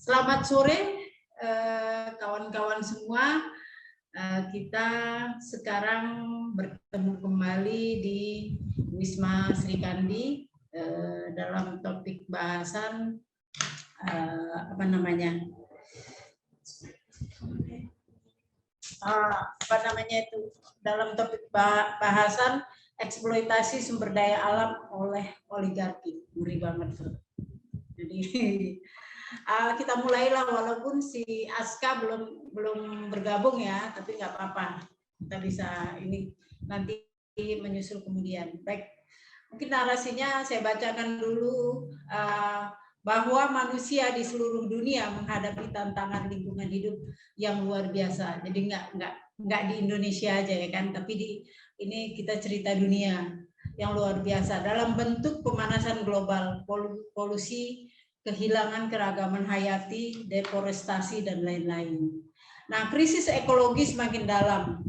Selamat sore kawan-kawan semua. Kita sekarang bertemu kembali di Wisma Sri Kandi dalam topik bahasan dalam topik bahasan eksploitasi sumber daya alam oleh oligarki. Ngeri banget tuh. Jadi kita mulailah, walaupun si Aska belum bergabung ya, tapi nggak apa-apa, kita bisa ini nanti menyusul kemudian. Baik, mungkin narasinya saya bacakan dulu, bahwa manusia di seluruh dunia menghadapi tantangan lingkungan hidup yang luar biasa. Jadi nggak di Indonesia aja ya kan, tapi ini kita cerita dunia yang luar biasa dalam bentuk pemanasan global, polusi, kehilangan keragaman hayati, deforestasi, dan lain-lain. Nah, krisis ekologis makin dalam,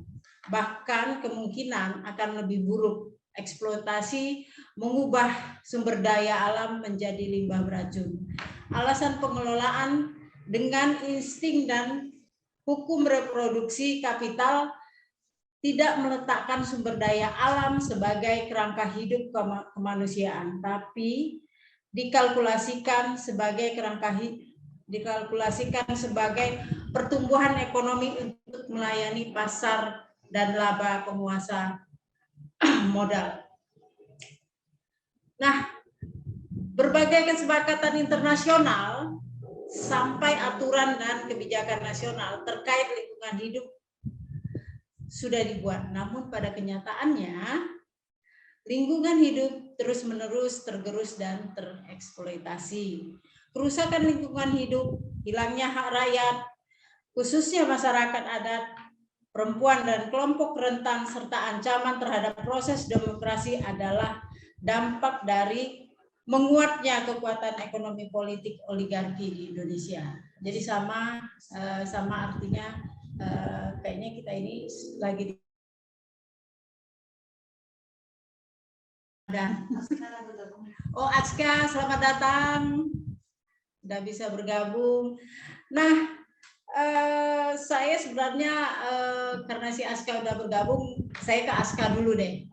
bahkan kemungkinan akan lebih buruk. Eksploitasi mengubah sumber daya alam menjadi limbah beracun. Alasan pengelolaan dengan insting dan hukum reproduksi kapital tidak meletakkan sumber daya alam sebagai kerangka hidup kemanusiaan, tapi dikalkulasikan sebagai pertumbuhan ekonomi untuk melayani pasar dan laba penguasa modal. Nah, berbagai kesepakatan internasional sampai aturan dan kebijakan nasional terkait lingkungan hidup sudah dibuat, namun pada kenyataannya lingkungan hidup terus-menerus tergerus dan tereksploitasi. Kerusakan lingkungan hidup, hilangnya hak rakyat, khususnya masyarakat adat, perempuan dan kelompok rentan, serta ancaman terhadap proses demokrasi adalah dampak dari menguatnya kekuatan ekonomi politik oligarki di Indonesia. Jadi sama artinya kayaknya kita ini lagi Aska, selamat datang. Sudah bisa bergabung. Nah, saya sebenarnya karena si Aska udah bergabung, saya ke Aska dulu deh.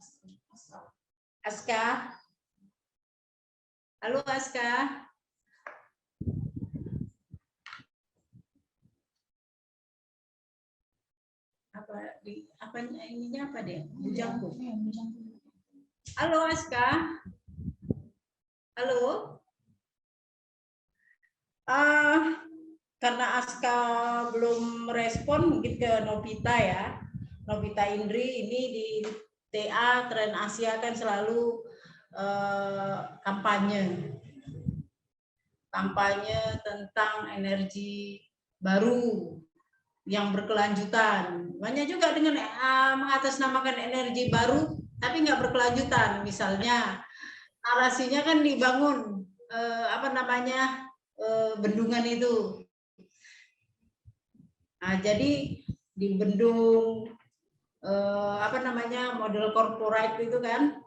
Aska. Halo Aska. Ininya apa deh? Bujangku. Halo Aska. Halo. Karena Aska belum merespon, mungkin ke Novita ya. Novita Indri ini di TA Tren Asia kan selalu kampanye tentang energi baru yang berkelanjutan. Banyak juga dengan mengatasnamakan energi baru tapi nggak berkelanjutan. Misalnya narasinya kan dibangun bendungan itu. Nah, jadi di bendung model corporate itu kan,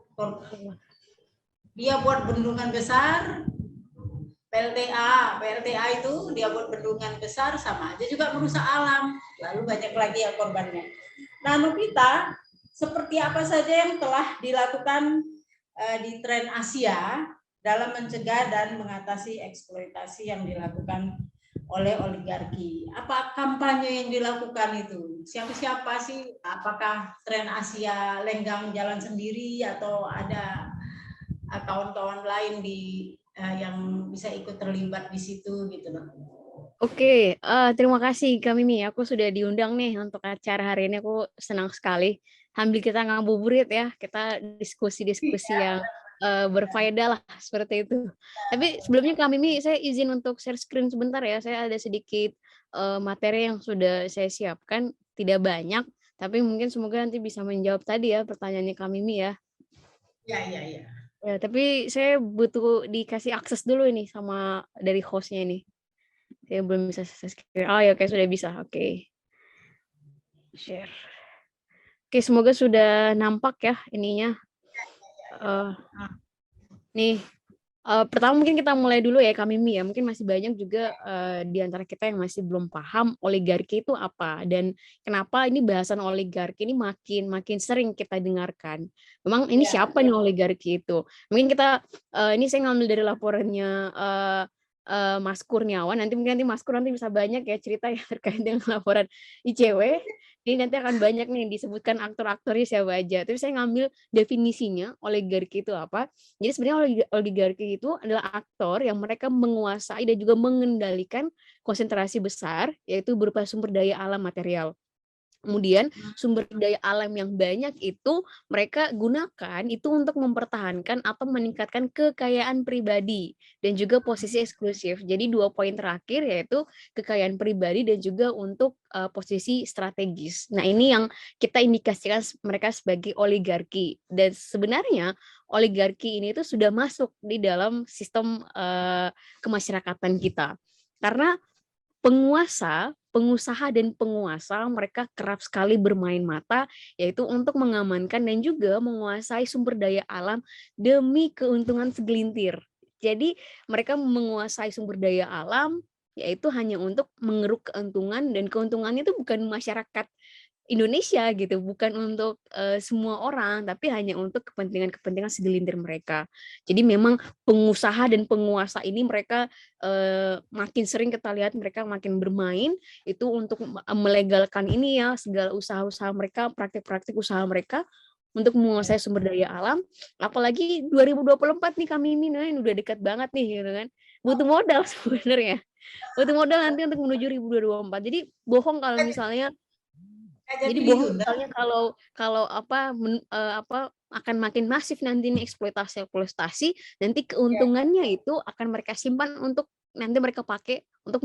dia buat bendungan besar. PLTA itu dia buat bendungan besar, sama aja juga merusak alam. Lalu banyak lagi yang korbannya. Nah, Novita, seperti apa saja yang telah dilakukan di Tren Asia dalam mencegah dan mengatasi eksploitasi yang dilakukan oleh oligarki? Apa kampanye yang dilakukan itu? Siapa-siapa sih? Apakah Tren Asia lenggang jalan sendiri atau ada kawan-kawan lain yang bisa ikut terlibat di situ gitu loh? Oke, terima kasih Kak Mimi. Aku sudah diundang nih untuk acara hari ini. Aku senang sekali. Sambil kita ngabuburit ya, kita diskusi-diskusi yang berfaedah lah seperti itu. Tapi sebelumnya Kak Mimi, saya izin untuk share screen sebentar ya. Saya ada sedikit materi yang sudah saya siapkan, tidak banyak, tapi mungkin semoga nanti bisa menjawab tadi ya pertanyaannya Kak Mimi ya. Ya. Ya, tapi saya butuh dikasih akses dulu ini sama dari hostnya ini. Saya belum bisa share. Oh ya, oke, sudah bisa. Oke. Share. Oke, semoga sudah nampak ya ininya. Nih, Pertama mungkin kita mulai dulu ya Kak Mimi ya, mungkin masih banyak juga di antara kita yang masih belum paham oligarki itu apa dan kenapa ini bahasan oligarki ini makin makin sering kita dengarkan. Memang ini Ya, siapa nih oligarki itu? Mungkin kita ini saya ngambil dari laporannya Mas Kurniawan. Nanti Mas Kur nanti bisa banyak ya cerita yang terkait dengan laporan ICW. Ini nanti akan banyak nih disebutkan aktor-aktornya siapa aja. Tapi saya ngambil definisinya oligarki itu apa. Jadi sebenarnya oligarki itu adalah aktor yang mereka menguasai dan juga mengendalikan konsentrasi besar, yaitu berupa sumber daya alam material. Kemudian sumber daya alam yang banyak itu mereka gunakan itu untuk mempertahankan atau meningkatkan kekayaan pribadi dan juga posisi eksklusif. Jadi 2 poin terakhir yaitu kekayaan pribadi dan juga untuk posisi strategis. Nah, ini yang kita indikasikan mereka sebagai oligarki. Dan sebenarnya oligarki ini itu sudah masuk di dalam sistem kemasyarakatan kita. Karena pengusaha dan penguasa mereka kerap sekali bermain mata yaitu untuk mengamankan dan juga menguasai sumber daya alam demi keuntungan segelintir. Jadi mereka menguasai sumber daya alam yaitu hanya untuk mengeruk keuntungan dan keuntungannya itu bukan masyarakat Indonesia gitu, bukan untuk semua orang, tapi hanya untuk kepentingan-kepentingan segelintir mereka. Jadi memang pengusaha dan penguasa ini mereka makin sering kita lihat mereka makin bermain itu untuk melegalkan ini ya segala usaha-usaha mereka, praktik-praktik usaha mereka untuk menguasai sumber daya alam. Apalagi 2024 nih kami ini udah dekat banget nih gitu kan. Butuh modal sebenarnya. Butuh modal nanti untuk menuju 2024. Jadi bohong kalau misalnya kayak jadi jadi bohong ditunda. misalnya kalau apa akan makin masif nanti nih eksploitasi nanti Ya, keuntungannya itu akan mereka simpan untuk nanti mereka pakai untuk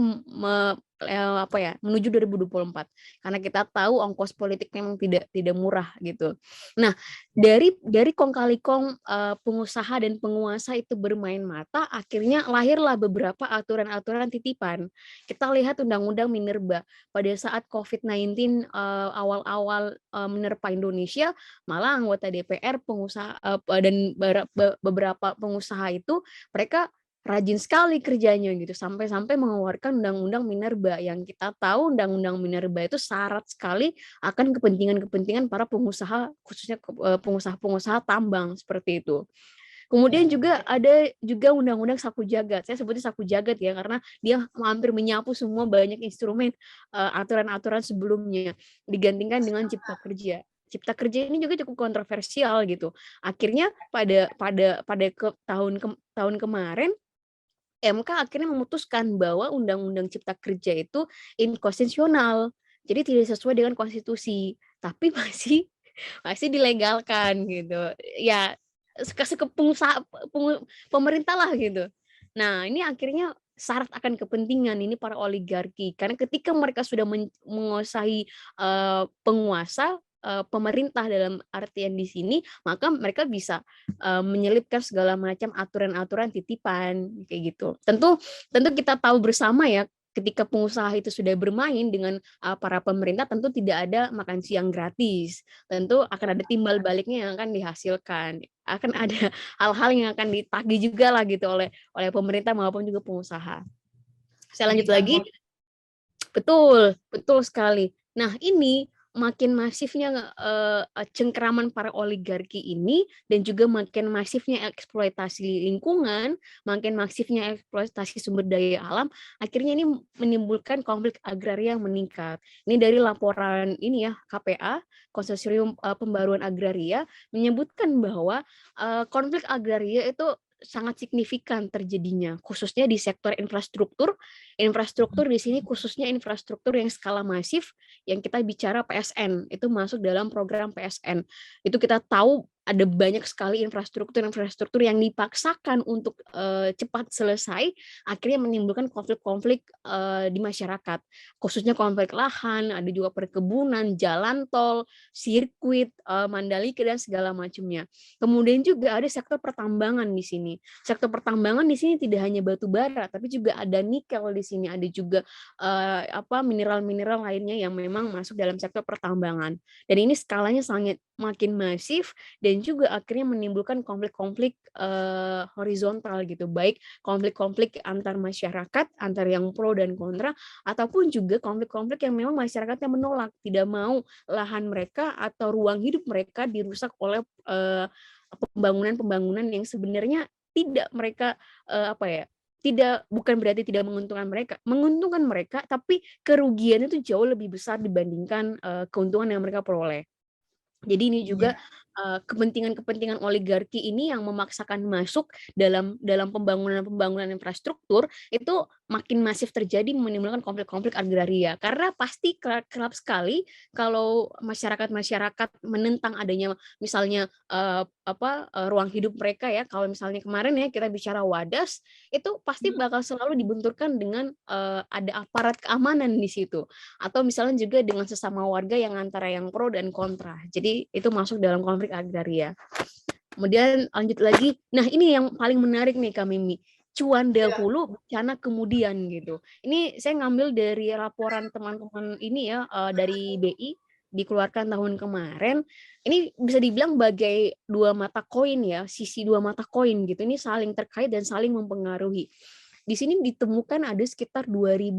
apa ya menuju 2024 karena kita tahu ongkos politik memang tidak murah gitu. Nah, dari kong kali kong pengusaha dan penguasa itu bermain mata akhirnya lahirlah beberapa aturan-aturan titipan. Kita lihat undang-undang Minerba pada saat COVID-19 awal-awal menerpa Indonesia, malah anggota DPR, pengusaha dan beberapa pengusaha itu mereka rajin sekali kerjanya gitu sampai-sampai mengeluarkan undang-undang Minerba yang kita tahu undang-undang Minerba itu syarat sekali akan kepentingan-kepentingan para pengusaha khususnya pengusaha-pengusaha tambang seperti itu. Kemudian ya. juga ada juga undang-undang sapu jagat. Saya sebutnya sapu jagat ya karena dia hampir menyapu semua banyak instrumen aturan-aturan sebelumnya digantikan dengan cipta kerja. Cipta kerja ini juga cukup kontroversial gitu. Akhirnya tahun kemarin MK akhirnya memutuskan bahwa undang-undang cipta kerja itu inkonstitusional. Jadi tidak sesuai dengan konstitusi, tapi masih dilegalkan gitu. Ya kasih ke pemerintah lah gitu. Nah, ini akhirnya syarat akan kepentingan ini para oligarki karena ketika mereka sudah menguasai penguasa pemerintah dalam artian di sini, maka mereka bisa menyelipkan segala macam aturan-aturan titipan kayak gitu. Tentu tentu kita tahu bersama ya ketika pengusaha itu sudah bermain dengan para pemerintah tentu tidak ada makan siang gratis. Tentu akan ada timbal baliknya yang akan dihasilkan. Akan ada hal-hal yang akan ditagih juga lah gitu oleh pemerintah maupun juga pengusaha. Saya lanjut Jadikan lagi. Betul, betul sekali. Nah, ini makin masifnya cengkeraman para oligarki ini dan juga makin masifnya eksploitasi lingkungan, makin masifnya eksploitasi sumber daya alam, akhirnya ini menimbulkan konflik agraria yang meningkat. Ini dari laporan ini ya KPA, Konsorsium Pembaruan Agraria, menyebutkan bahwa konflik agraria itu sangat signifikan terjadinya, khususnya di sektor infrastruktur. Infrastruktur di sini khususnya infrastruktur yang skala masif, yang kita bicara PSN, itu masuk dalam program PSN. Itu kita tahu ada banyak sekali infrastruktur yang dipaksakan untuk cepat selesai, akhirnya menimbulkan konflik-konflik di masyarakat, khususnya konflik lahan, ada juga perkebunan, jalan tol, sirkuit, Mandalika dan segala macamnya. Kemudian juga ada sektor pertambangan di sini. Sektor pertambangan di sini tidak hanya batu bara, tapi juga ada nikel di sini, ada juga mineral-mineral lainnya yang memang masuk dalam sektor pertambangan. Dan ini skalanya sangat makin masif dan juga akhirnya menimbulkan konflik-konflik horizontal gitu, baik konflik-konflik antar masyarakat, antar yang pro dan kontra, ataupun juga konflik-konflik yang memang masyarakatnya menolak, tidak mau lahan mereka atau ruang hidup mereka dirusak oleh pembangunan-pembangunan yang sebenarnya tidak mereka apa ya, tidak, bukan berarti tidak menguntungkan mereka, tapi kerugiannya itu jauh lebih besar dibandingkan keuntungan yang mereka peroleh. Jadi ini juga Iya. kepentingan-kepentingan oligarki ini yang memaksakan masuk dalam pembangunan infrastruktur itu makin masif terjadi, menimbulkan konflik-konflik agraria. Karena pasti kerap sekali kalau masyarakat-masyarakat menentang adanya misalnya ruang hidup mereka ya. Kalau misalnya kemarin ya kita bicara Wadas, itu pasti bakal selalu dibenturkan dengan ada aparat keamanan di situ. Atau misalnya juga dengan sesama warga yang antara yang pro dan kontra. Jadi itu masuk dalam konflik agraria. Kemudian lanjut lagi, nah ini yang paling menarik nih Kak Mimi. Cuan dahulu, bencana kemudian gitu. Ini saya ngambil dari laporan teman-teman ini ya, dari BI, dikeluarkan tahun kemarin. Ini bisa dibilang bagai dua mata koin ya, sisi dua mata koin gitu. Ini saling terkait dan saling mempengaruhi. Di sini ditemukan ada sekitar 2.000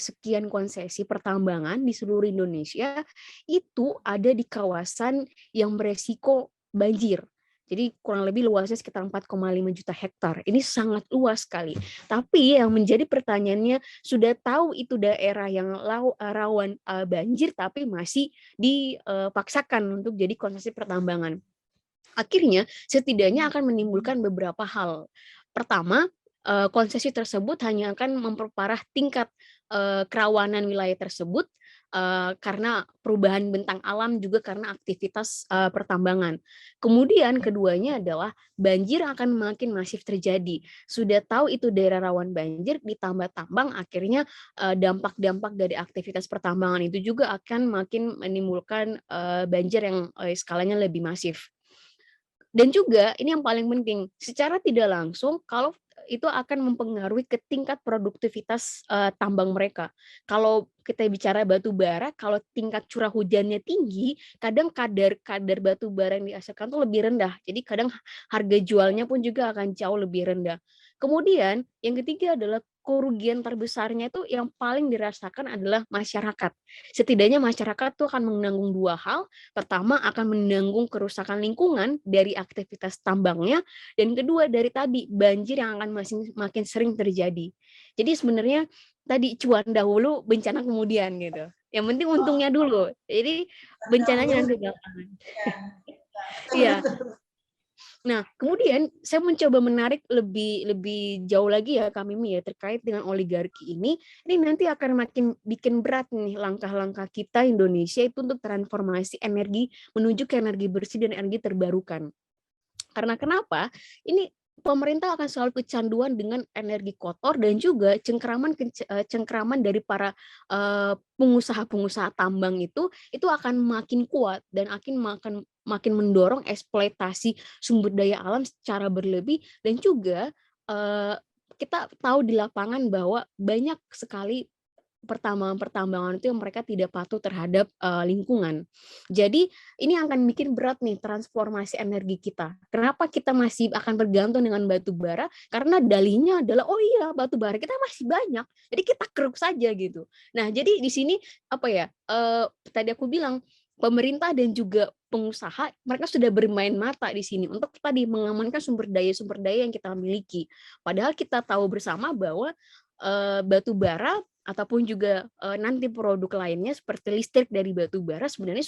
sekian konsesi pertambangan di seluruh Indonesia, itu ada di kawasan yang beresiko banjir. Jadi kurang lebih luasnya sekitar 4,5 juta hektar. Ini sangat luas sekali. Tapi yang menjadi pertanyaannya, sudah tahu itu daerah yang rawan banjir, tapi masih dipaksakan untuk jadi konsesi pertambangan. Akhirnya setidaknya akan menimbulkan beberapa hal. Pertama, konsesi tersebut hanya akan memperparah tingkat kerawanan wilayah tersebut karena perubahan bentang alam, juga karena aktivitas pertambangan. Kemudian keduanya adalah banjir akan makin masif terjadi. Sudah tahu itu daerah rawan banjir, ditambah tambang, akhirnya dampak-dampak dari aktivitas pertambangan itu juga akan makin menimbulkan banjir yang skalanya lebih masif. Dan juga ini yang paling penting, secara tidak langsung kalau itu akan mempengaruhi ke tingkat produktivitas tambang mereka. Kalau kita bicara batu bara, kalau tingkat curah hujannya tinggi, kadang kadar batu bara yang dihasilkan tuh lebih rendah. Jadi kadang harga jualnya pun juga akan jauh lebih rendah. Kemudian yang ketiga adalah kerugian terbesarnya itu yang paling dirasakan adalah masyarakat. Setidaknya masyarakat tuh akan menanggung dua hal. Pertama, akan menanggung kerusakan lingkungan dari aktivitas tambangnya, dan kedua dari tadi banjir yang akan makin sering terjadi. Jadi sebenarnya tadi cuan dahulu, bencana kemudian gitu. Yang penting untungnya dulu. Jadi bencananya nanti belakangan. Iya. Nah, kemudian saya mencoba menarik lebih jauh lagi ya Kak Mimi ya, terkait dengan oligarki ini nanti akan makin bikin berat nih langkah-langkah kita Indonesia itu untuk transformasi energi menuju ke energi bersih dan energi terbarukan. Karena kenapa? Ini pemerintah akan selalu kecanduan dengan energi kotor dan juga cengkraman dari para pengusaha-pengusaha tambang itu akan makin kuat dan makin mendorong eksploitasi sumber daya alam secara berlebih, dan juga kita tahu di lapangan bahwa banyak sekali pertambangan-pertambangan itu yang mereka tidak patuh terhadap lingkungan. Jadi ini akan bikin berat nih transformasi energi kita. Kenapa kita masih akan bergantung dengan batu bara? Karena dalihnya adalah, oh iya, batu bara kita masih banyak, jadi kita keruk saja gitu. Nah, jadi di sini apa ya? Tadi aku bilang pemerintah dan juga pengusaha mereka sudah bermain mata di sini untuk tadi mengamankan sumber daya yang kita miliki. Padahal kita tahu bersama bahwa batu bara ataupun juga nanti produk lainnya seperti listrik dari batu bara sebenarnya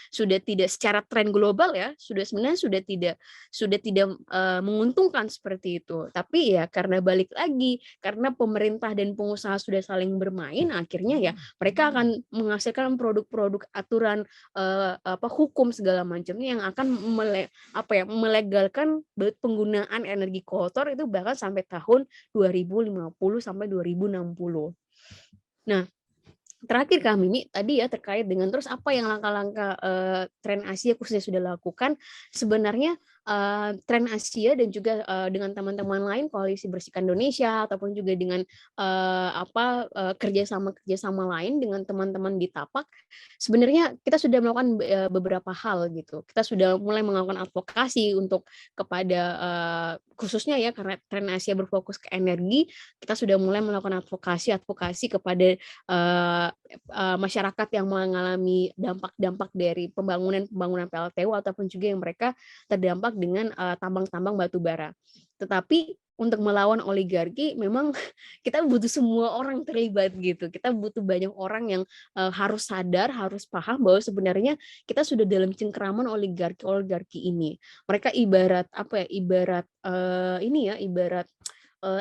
sudah tidak secara tren global ya, sebenarnya sudah tidak menguntungkan seperti itu. Tapi ya karena balik lagi, karena pemerintah dan pengusaha sudah saling bermain, akhirnya ya mereka akan menghasilkan produk-produk aturan hukum segala macamnya yang akan melegalkan penggunaan energi kotor itu bahkan sampai tahun 2050 sampai 2060. Nah, terakhir Kak Mimi, tadi ya terkait dengan terus apa yang langkah-langkah tren Asia khususnya sudah lakukan, sebenarnya tren Asia dan juga dengan teman-teman lain koalisi Bersihkan Indonesia ataupun juga dengan kerjasama lain dengan teman-teman di Tapak, sebenarnya kita sudah melakukan beberapa hal gitu. Kita sudah mulai melakukan advokasi untuk kepada khususnya ya karena tren Asia berfokus ke energi, kita sudah mulai melakukan advokasi kepada masyarakat yang mengalami dampak-dampak dari pembangunan PLTU ataupun juga yang mereka terdampak dengan tambang-tambang batu bara. Tetapi untuk melawan oligarki memang kita butuh semua orang terlibat gitu. Kita butuh banyak orang yang harus sadar, harus paham bahwa sebenarnya kita sudah dalam cengkeraman oligarki ini. Mereka ibarat apa ya? Ibarat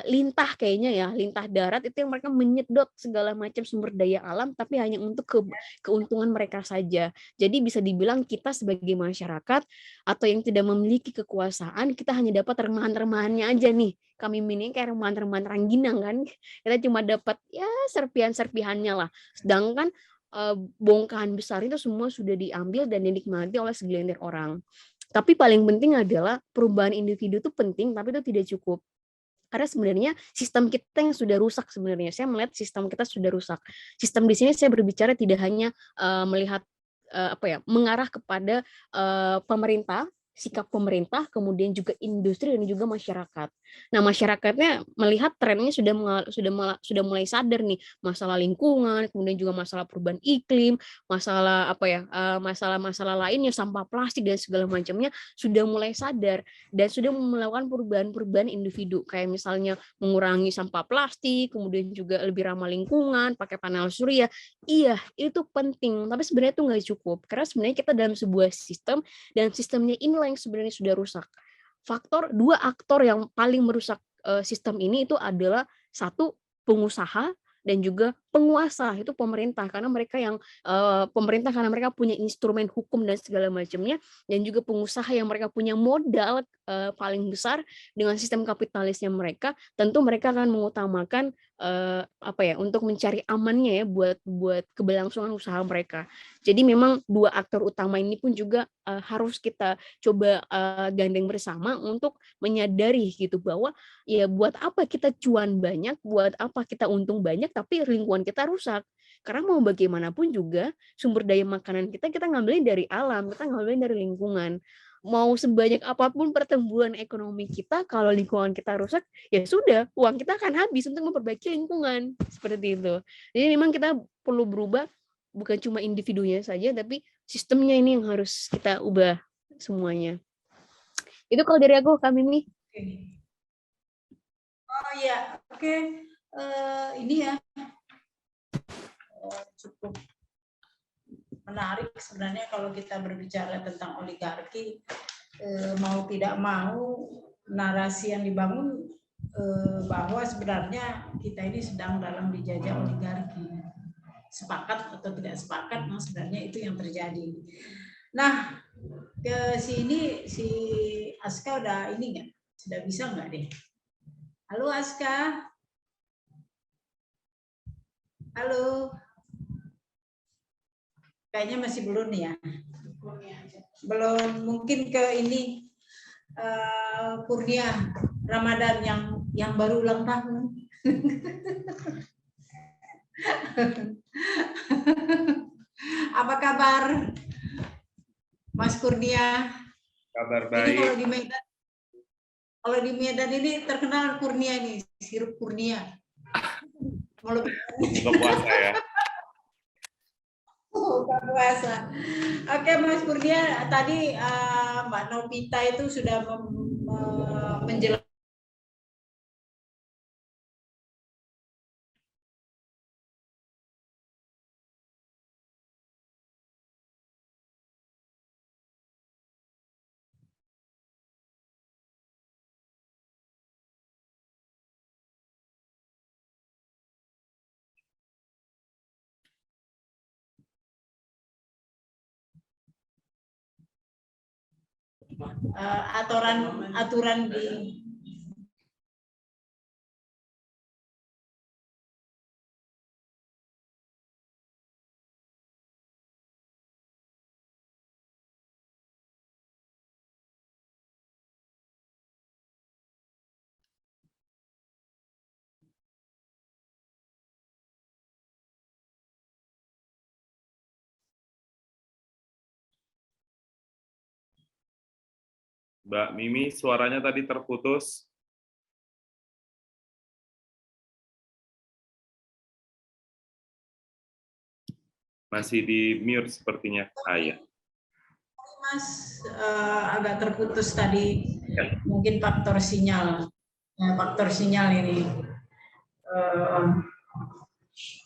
lintah kayaknya ya, lintah darat itu yang mereka menyedot segala macam sumber daya alam tapi hanya untuk keuntungan mereka saja. Jadi bisa dibilang kita sebagai masyarakat atau yang tidak memiliki kekuasaan, kita hanya dapat remahan-remahannya aja nih. Kami ini kayak remahan-remahan rangginang kan. Kita cuma dapat ya serpihan-serpihannya lah. Sedangkan bongkahan besar itu semua sudah diambil dan dinikmati oleh segelintir orang. Tapi paling penting adalah perubahan individu itu penting, tapi itu tidak cukup. Karena sebenarnya sistem kita yang sudah rusak sebenarnya. Saya melihat sistem kita sudah rusak. Sistem di sini saya berbicara tidak hanya melihat mengarah kepada pemerintah, sikap pemerintah, kemudian juga industri dan juga masyarakat. Nah, masyarakatnya melihat trennya sudah mulai sadar nih masalah lingkungan, kemudian juga masalah perubahan iklim, masalah-masalah lainnya sampah plastik dan segala macamnya sudah mulai sadar dan sudah melakukan perubahan-perubahan individu kayak misalnya mengurangi sampah plastik, kemudian juga lebih ramah lingkungan, pakai panel surya. Iya, itu penting, tapi sebenarnya itu nggak cukup karena sebenarnya kita dalam sebuah sistem dan sistemnya inilah yang sebenarnya sudah rusak. Dua aktor yang paling merusak sistem ini itu adalah satu pengusaha dan juga penguasa itu pemerintah karena mereka punya instrumen hukum dan segala macamnya dan juga pengusaha yang mereka punya modal paling besar dengan sistem kapitalisnya mereka tentu mereka akan mengutamakan untuk mencari amannya ya buat keberlangsungan usaha mereka. Jadi memang dua aktor utama ini pun juga harus kita coba gandeng bersama untuk menyadari gitu bahwa ya buat apa kita cuan banyak, buat apa kita untung banyak tapi lingkungan kita rusak. Karena mau bagaimanapun juga sumber daya makanan kita ngambilin dari alam, kita ngambilin dari lingkungan. Mau sebanyak apapun pertumbuhan ekonomi kita, kalau lingkungan kita rusak, ya sudah, uang kita akan habis untuk memperbaiki lingkungan. Seperti itu. Jadi memang kita perlu berubah, bukan cuma individunya saja, tapi sistemnya ini yang harus kita ubah semuanya. Itu kalau dari aku, Kak Mimi. Oh iya, oke. Ini ya cukup menarik sebenarnya kalau kita berbicara tentang oligarki, mau tidak mau narasi yang dibangun bahwa sebenarnya kita ini sedang dalam dijajah oligarki. Sepakat atau tidak sepakat, nah sebenarnya itu yang terjadi. Nah, ke sini si Aska udah ini nggak? Sudah bisa nggak deh? Halo Aska. Halo. Kayaknya masih belum ya. Belum, mungkin ke ini Kurnia Ramadan yang baru ulang tahun. Apa kabar Mas Kurnia? Kabar baik. Ini kalau di Medan ini terkenal Kurnia nih, sirup Kurnia. Buka puasa ya. Buka puasa. Oke Mas Kurnia, tadi Mbak Novita itu sudah menjelaskan aturan di Mbak Mimi, suaranya tadi terputus. Masih di mute sepertinya. Ya. Mas, agak terputus tadi, Ya. mungkin faktor sinyal. Faktor sinyal ini.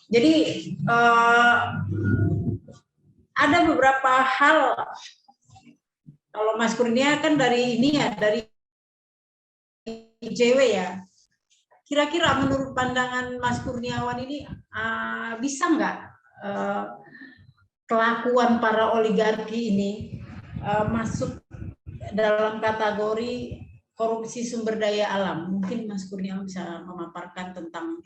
Jadi ada beberapa hal. Kalau Mas Kurnia kan dari ini ya, dari ICW ya. Kira-kira menurut pandangan Mas Kurniawan ini bisa nggak kelakuan para oligarki ini masuk dalam kategori korupsi sumber daya alam? Mungkin Mas Kurniawan bisa memaparkan tentang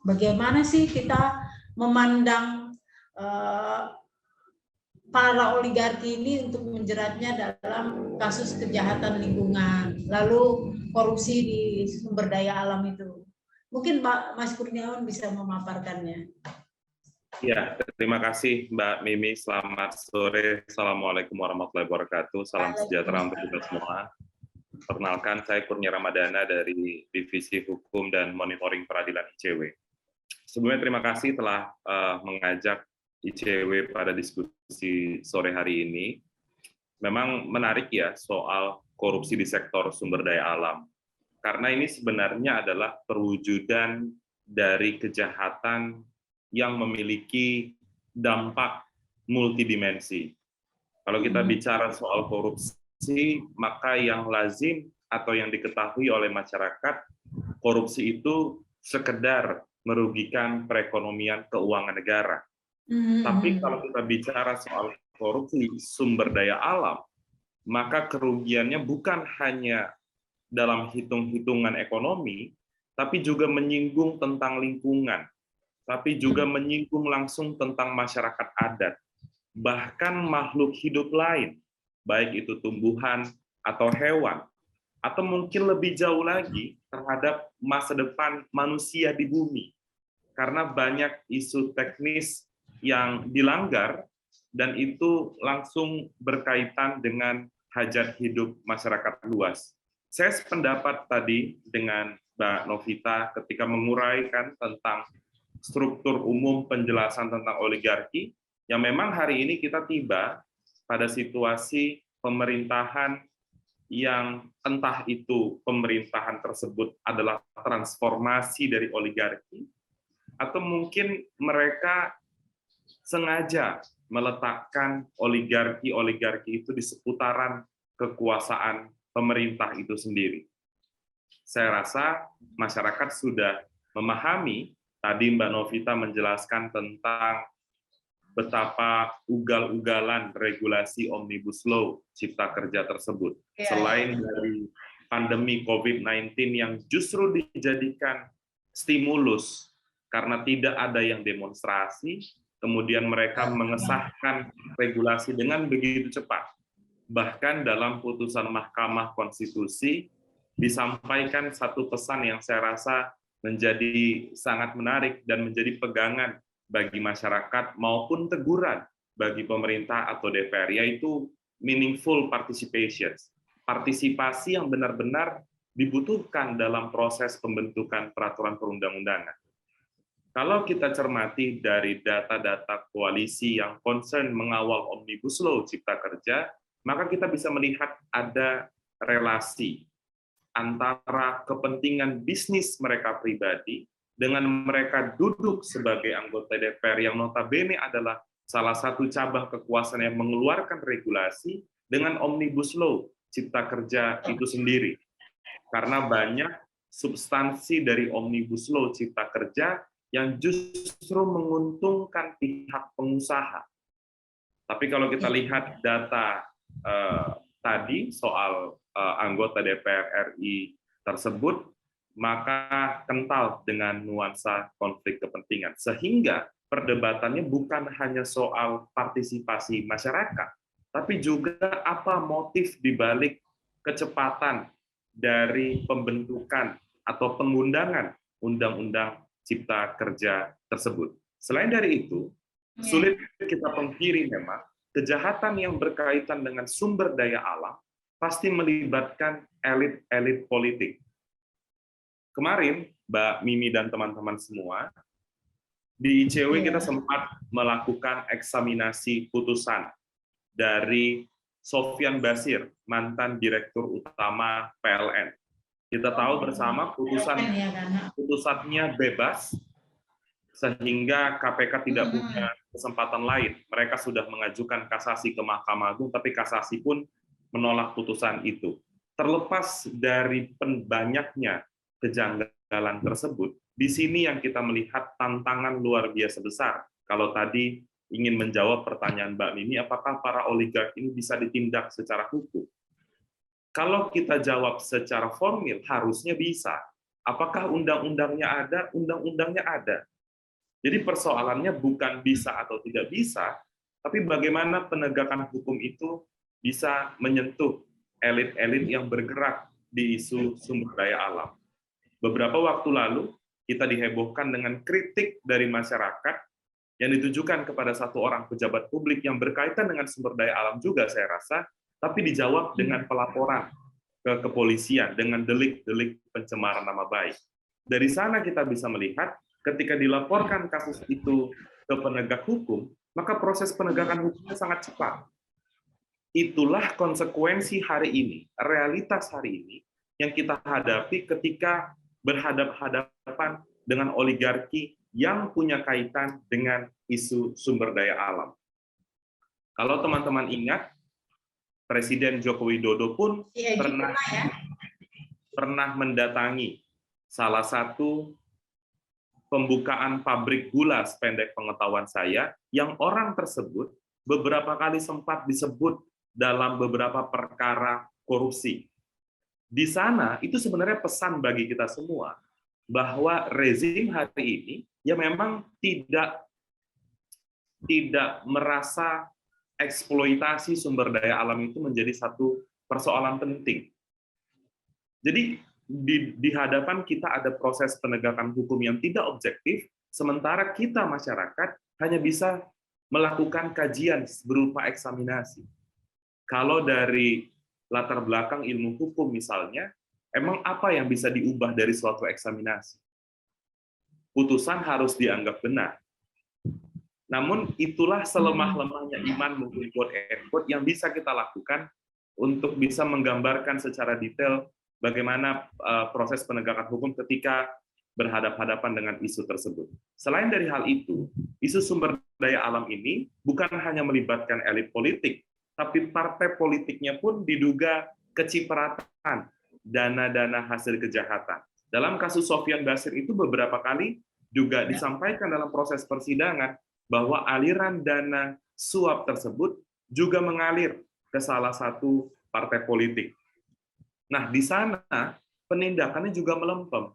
bagaimana sih kita memandang para oligarki ini untuk menjeratnya dalam kasus kejahatan lingkungan, lalu korupsi di sumber daya alam itu. Mungkin Pak Mas Kurniawan bisa memaparkannya. Ya, terima kasih Mbak Mimi. Selamat sore. Assalamualaikum warahmatullahi wabarakatuh. Salam sejahtera untuk kita semua. Perkenalkan, saya Kurnia Ramadana dari Divisi Hukum dan Monitoring Peradilan ICW. Sebelumnya terima kasih telah mengajak ICW pada diskusi sore hari ini. Memang menarik ya soal korupsi di sektor sumber daya alam. Karena ini sebenarnya adalah perwujudan dari kejahatan yang memiliki dampak multidimensi. Kalau kita bicara soal korupsi, maka yang lazim atau yang diketahui oleh masyarakat, korupsi itu sekedar merugikan perekonomian keuangan negara. Tapi kalau kita bicara soal korupsi sumber daya alam, maka kerugiannya bukan hanya dalam hitung-hitungan ekonomi, tapi juga menyinggung tentang lingkungan, tapi juga menyinggung langsung tentang masyarakat adat, bahkan makhluk hidup lain, baik itu tumbuhan atau hewan, atau mungkin lebih jauh lagi terhadap masa depan manusia di bumi. Karena banyak isu teknis yang dilanggar, dan itu langsung berkaitan dengan hajat hidup masyarakat luas. Saya sependapat tadi dengan Mbak Novita ketika menguraikan tentang struktur umum penjelasan tentang oligarki, yang memang hari ini kita tiba pada situasi pemerintahan yang entah itu pemerintahan tersebut adalah transformasi dari oligarki, atau mungkin mereka sengaja meletakkan oligarki-oligarki itu di seputaran kekuasaan pemerintah itu sendiri. Saya rasa masyarakat sudah memahami, tadi Mbak Novita menjelaskan tentang betapa ugal-ugalan regulasi Omnibus Law Cipta Kerja tersebut. Selain dari pandemi COVID-19 yang justru dijadikan stimulus karena tidak ada yang demonstrasi, kemudian mereka mengesahkan regulasi dengan begitu cepat. Bahkan dalam putusan Mahkamah Konstitusi disampaikan satu pesan yang saya rasa menjadi sangat menarik dan menjadi pegangan bagi masyarakat maupun teguran bagi pemerintah atau DPR, yaitu meaningful participation. Partisipasi yang benar-benar dibutuhkan dalam proses pembentukan peraturan perundang-undangan. Kalau kita cermati dari data-data koalisi yang concern mengawal Omnibus Law Cipta Kerja, maka kita bisa melihat ada relasi antara kepentingan bisnis mereka pribadi dengan mereka duduk sebagai anggota DPR yang notabene adalah salah satu cabang kekuasaan yang mengeluarkan regulasi dengan Omnibus Law Cipta Kerja itu sendiri. Karena banyak substansi dari Omnibus Law Cipta Kerja yang justru menguntungkan pihak pengusaha. Tapi kalau kita lihat data tadi soal anggota DPR RI tersebut, maka kental dengan nuansa konflik kepentingan. Sehingga perdebatannya bukan hanya soal partisipasi masyarakat, tapi juga apa motif dibalik kecepatan dari pembentukan atau pengundangan Undang-Undang Cipta Kerja tersebut. Selain dari itu, sulit kita pungkiri memang kejahatan yang berkaitan dengan sumber daya alam pasti melibatkan elit-elit politik. Kemarin, Mbak Mimi dan teman-teman semua, di ICW kita sempat melakukan eksaminasi putusan dari Sofyan Basir, mantan Direktur Utama PLN. Kita tahu bersama putusannya bebas, sehingga KPK tidak punya kesempatan lain. Mereka sudah mengajukan kasasi ke Mahkamah Agung, tapi kasasi pun menolak putusan itu. Terlepas dari banyaknya kejanggalan tersebut, di sini yang kita melihat tantangan luar biasa besar. Kalau tadi ingin menjawab pertanyaan Mbak Mimi, apakah para oligark ini bisa ditindak secara hukum? Kalau kita jawab secara formil, harusnya bisa. Apakah undang-undangnya ada? Undang-undangnya ada. Jadi persoalannya bukan bisa atau tidak bisa, tapi bagaimana penegakan hukum itu bisa menyentuh elit-elit yang bergerak di isu sumber daya alam. Beberapa waktu lalu, kita dihebohkan dengan kritik dari masyarakat yang ditujukan kepada satu orang pejabat publik yang berkaitan dengan sumber daya alam juga, saya rasa, tapi dijawab dengan pelaporan ke kepolisian, dengan delik-delik pencemaran nama baik. Dari sana kita bisa melihat, ketika dilaporkan kasus itu ke penegak hukum, maka proses penegakan hukumnya sangat cepat. Itulah konsekuensi hari ini, realitas hari ini, yang kita hadapi ketika berhadapan-hadapan dengan oligarki yang punya kaitan dengan isu sumber daya alam. Kalau teman-teman ingat, Presiden Joko Widodo pun pernah mendatangi salah satu pembukaan pabrik gula sependek pengetahuan saya, yang orang tersebut beberapa kali sempat disebut dalam beberapa perkara korupsi. Di sana itu sebenarnya pesan bagi kita semua bahwa rezim hari ini ya memang tidak merasa eksploitasi sumber daya alam itu menjadi satu persoalan penting. Jadi di hadapan kita ada proses penegakan hukum yang tidak objektif, sementara kita masyarakat hanya bisa melakukan kajian berupa eksaminasi. Kalau dari latar belakang ilmu hukum misalnya, emang apa yang bisa diubah dari suatu eksaminasi? Putusan harus dianggap benar. Namun itulah selemah-lemahnya iman mungkin quote-unquote yang bisa kita lakukan untuk bisa menggambarkan secara detail bagaimana proses penegakan hukum ketika berhadapan-hadapan dengan isu tersebut. Selain dari hal itu, isu sumber daya alam ini bukan hanya melibatkan elit politik, tapi partai politiknya pun diduga kecipratan dana-dana hasil kejahatan. Dalam kasus Sofyan Basir itu beberapa kali juga disampaikan dalam proses persidangan bahwa aliran dana suap tersebut juga mengalir ke salah satu partai politik. Nah, di sana penindakannya juga melempem.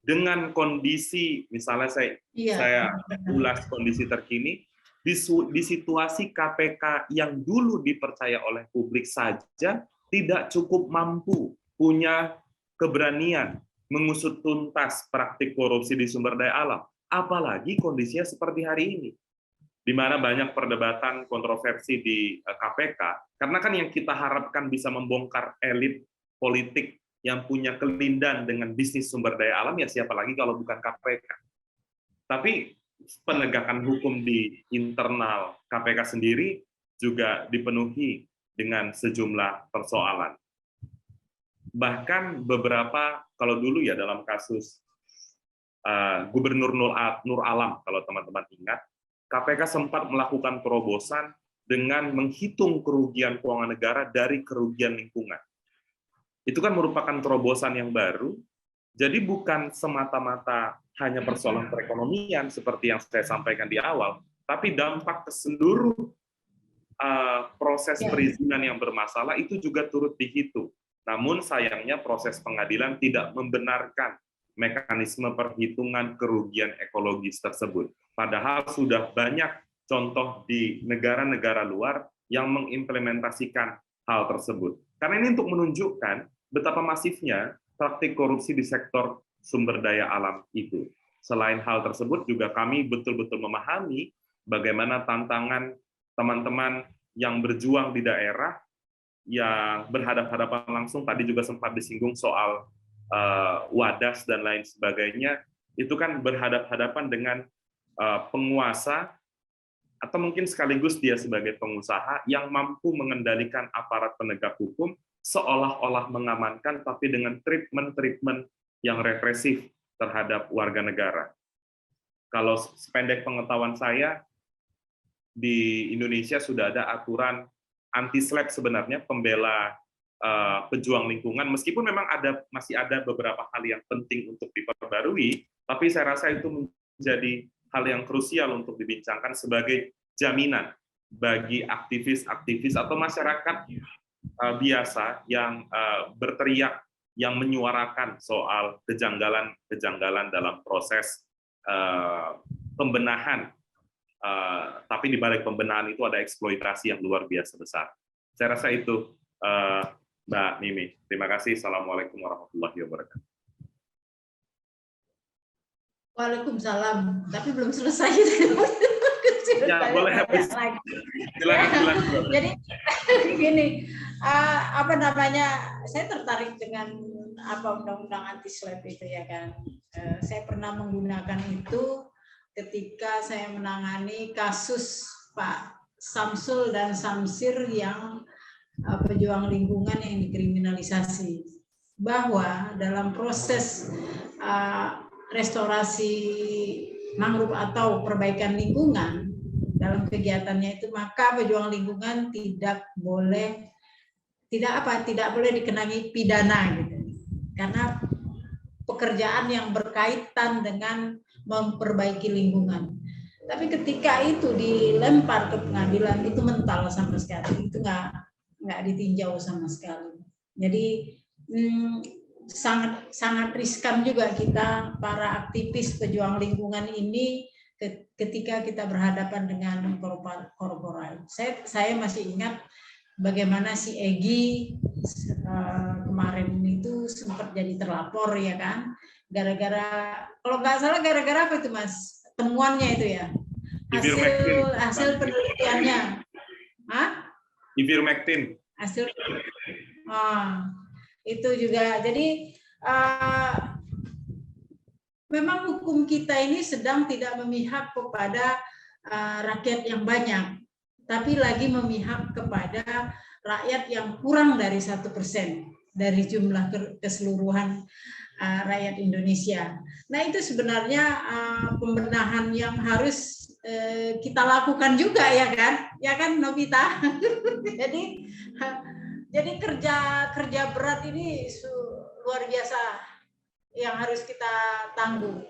Dengan kondisi, misalnya saya ulas kondisi terkini, di situasi KPK yang dulu dipercaya oleh publik saja tidak cukup mampu punya keberanian mengusut tuntas praktik korupsi di sumber daya alam. Apalagi kondisinya seperti hari ini, di mana banyak perdebatan kontroversi di KPK, karena kan yang kita harapkan bisa membongkar elit politik yang punya kelindan dengan bisnis sumber daya alam, ya siapa lagi kalau bukan KPK. Tapi penegakan hukum di internal KPK sendiri juga dipenuhi dengan sejumlah persoalan. Bahkan beberapa, kalau dulu ya dalam kasus Gubernur Nur Alam, kalau teman-teman ingat, KPK sempat melakukan terobosan dengan menghitung kerugian keuangan negara dari kerugian lingkungan. Itu kan merupakan terobosan yang baru, jadi bukan semata-mata hanya persoalan perekonomian seperti yang saya sampaikan di awal, tapi dampak ke seluruh proses perizinan yang bermasalah itu juga turut dihitung. Namun sayangnya proses pengadilan tidak membenarkan mekanisme perhitungan kerugian ekologis tersebut. Padahal sudah banyak contoh di negara-negara luar yang mengimplementasikan hal tersebut. Karena ini untuk menunjukkan betapa masifnya praktik korupsi di sektor sumber daya alam itu. Selain hal tersebut, juga kami betul-betul memahami bagaimana tantangan teman-teman yang berjuang di daerah, yang berhadapan-hadapan langsung, tadi juga sempat disinggung soal wadas dan lain sebagainya, itu kan berhadapan-hadapan dengan penguasa, atau mungkin sekaligus dia sebagai pengusaha yang mampu mengendalikan aparat penegak hukum, seolah-olah mengamankan, tapi dengan treatment-treatment yang represif terhadap warga negara. Kalau sependek pengetahuan saya, di Indonesia sudah ada aturan anti-SLAPP sebenarnya, pembela pejuang lingkungan, meskipun memang masih ada beberapa hal yang penting untuk diperbarui, tapi saya rasa itu menjadi hal yang krusial untuk dibincangkan sebagai jaminan bagi aktivis-aktivis atau masyarakat biasa yang berteriak, yang menyuarakan soal kejanggalan dalam proses pembenahan. Tapi di balik pembenahan itu ada eksploitasi yang luar biasa besar. Saya rasa itu, Mbak Mimi. Terima kasih. Assalamualaikum warahmatullahi wabarakatuh. Waalaikumsalam. Tapi belum selesai. Ya, boleh habis. Silakan. Jadi gini, saya tertarik dengan undang-undang anti-SLAPP itu ya kan. Saya pernah menggunakan itu ketika saya menangani kasus Pak Samsul dan Samsir yang pejuang lingkungan yang dikriminalisasi. Bahwa dalam proses restorasi mangrove atau perbaikan lingkungan, dalam kegiatannya itu maka pejuang lingkungan tidak boleh dikenai pidana gitu. Karena pekerjaan yang berkaitan dengan memperbaiki lingkungan. Tapi ketika itu dilempar ke pengadilan itu mental sama sekali, itu nggak ditinjau sama sekali. Jadi sangat riskan juga kita para aktivis pejuang lingkungan ini ketika kita berhadapan dengan korporat. Saya masih ingat bagaimana si Egy kemarin itu sempat jadi terlapor ya kan, gara-gara kalau nggak salah gara-gara apa itu Mas temuannya itu ya, hasil penelitiannya, Ivermectin. Hasil itu juga. Jadi memang hukum kita ini sedang tidak memihak kepada rakyat yang banyak, tapi lagi memihak kepada rakyat yang kurang dari 1% dari jumlah keseluruhan rakyat Indonesia. Nah itu sebenarnya pembenahan yang harus kita lakukan juga ya kan Novita. Jadi kerja berat ini luar biasa yang harus kita tanggung.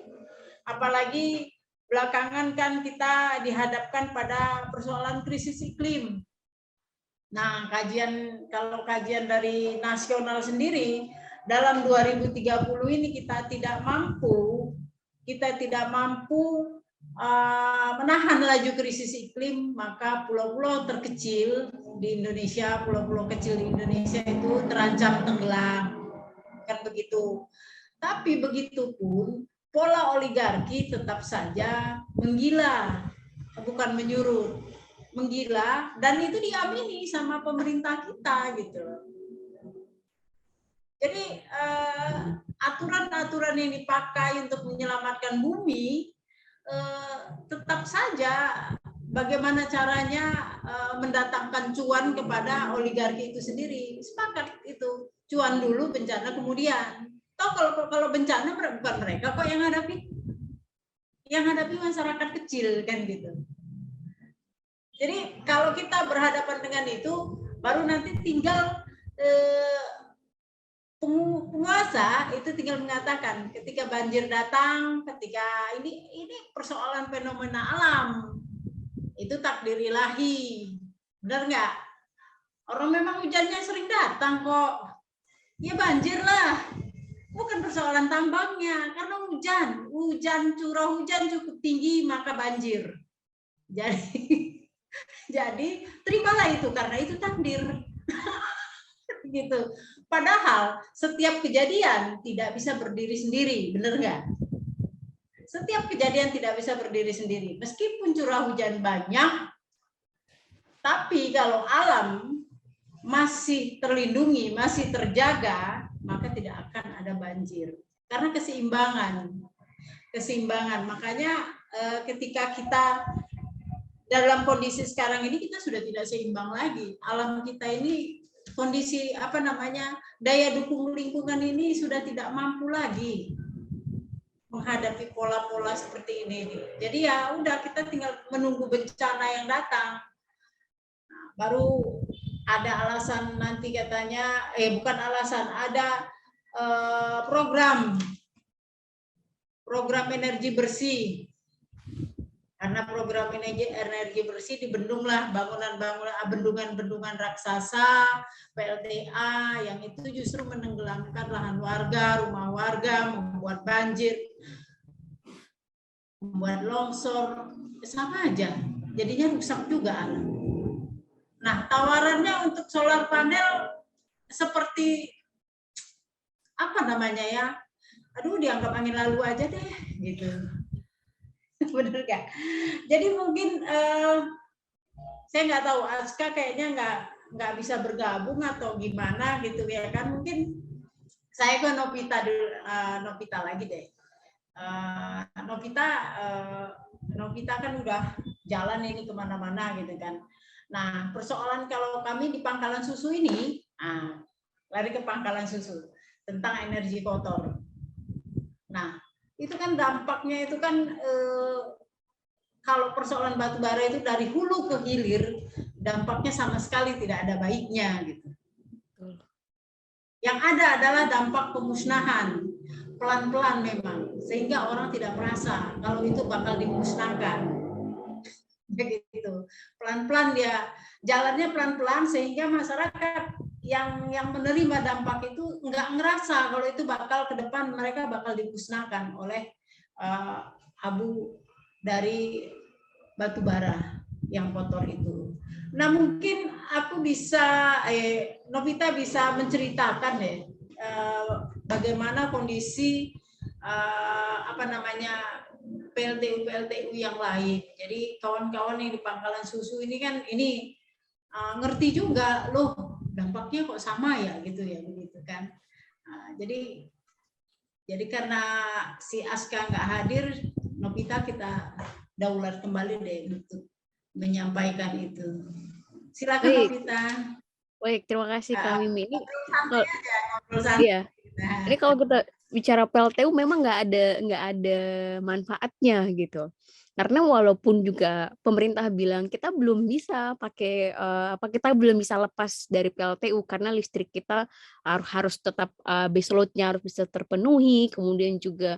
Apalagi belakangan kan kita dihadapkan pada persoalan krisis iklim. Nah, kalau kajian dari nasional sendiri dalam 2030 ini kita tidak mampu menahan laju krisis iklim, maka pulau-pulau terkecil di Indonesia, pulau-pulau kecil di Indonesia itu terancam tenggelam. Kan begitu. Tapi begitupun pola oligarki tetap saja menggila, bukan menyurut, menggila, dan itu diamini sama pemerintah kita gitu. Jadi aturan-aturan yang dipakai untuk menyelamatkan bumi tetap saja bagaimana caranya mendatangkan cuan kepada oligarki itu sendiri. Sepakat itu, cuan dulu, bencana kemudian. Toh kalau bencana bukan mereka kok yang hadapi masyarakat kecil kan gitu. Jadi kalau kita berhadapan dengan itu, baru nanti tinggal penguasa itu tinggal mengatakan ketika banjir datang, ketika ini persoalan fenomena alam, itu takdir ilahi, benar nggak? Orang memang hujannya sering datang kok, ya banjir lah. Bukan persoalan tambangnya, karena curah hujan cukup tinggi maka banjir. Jadi terimalah itu karena itu takdir. Gitu. Padahal setiap kejadian tidak bisa berdiri sendiri, benar nggak? Setiap kejadian tidak bisa berdiri sendiri. Meskipun curah hujan banyak, Tapi kalau alam masih terlindungi, masih terjaga, maka tidak akan ada banjir. Karena keseimbangan. Makanya ketika kita dalam kondisi sekarang ini kita sudah tidak seimbang lagi. Alam kita ini kondisi daya dukung lingkungan ini sudah tidak mampu lagi menghadapi pola-pola seperti ini. Jadi ya udah, kita tinggal menunggu bencana yang datang. Nah, baru ada alasan nanti katanya, bukan alasan, ada program energi bersih. Karena program energi bersih dibendunglah bendungan-bendungan raksasa, PLTA, yang itu justru menenggelamkan lahan warga, rumah warga, membuat banjir, membuat longsor, sama aja. Jadinya rusak juga alam. Nah, tawarannya untuk solar panel seperti dianggap angin lalu aja deh, gitu. Bener gak? Jadi mungkin saya nggak tahu, Aska kayaknya nggak bisa bergabung atau gimana gitu ya kan. Mungkin saya ke Novita lagi deh. Novita kan udah jalan ini kemana-mana gitu kan. Nah, persoalan kalau kami di Pangkalan Susu ini, lari ke Pangkalan Susu tentang energi kotor. Nah, itu kan dampaknya itu kan kalau persoalan batu bara itu dari hulu ke hilir, dampaknya sama sekali tidak ada baiknya gitu. Yang ada adalah dampak pemusnahan, pelan-pelan memang, sehingga orang tidak merasa kalau itu bakal dimusnahkan. Begitu. Pelan-pelan dia, jalannya pelan-pelan sehingga masyarakat yang menerima dampak itu nggak ngerasa kalau itu bakal ke depan mereka bakal dimusnahkan oleh abu dari batu bara yang kotor itu. Nah, mungkin aku bisa, Novita bisa menceritakan bagaimana kondisi PLTU yang lain. Jadi kawan-kawan yang di Pangkalan Susu ini kan ngerti juga loh dampaknya kok sama ya gitu ya, begitu kan. Jadi karena si Aska nggak hadir, Novita kita daulat kembali deh untuk menyampaikan itu. Silakan Novita. Baik, terima kasih Kak Mimi. Ini kalau kita bicara PLTU memang nggak ada manfaatnya gitu. Karena walaupun juga pemerintah bilang kita belum bisa pakai kita belum bisa lepas dari PLTU karena listrik kita harus tetap base load-nya harus bisa terpenuhi, kemudian juga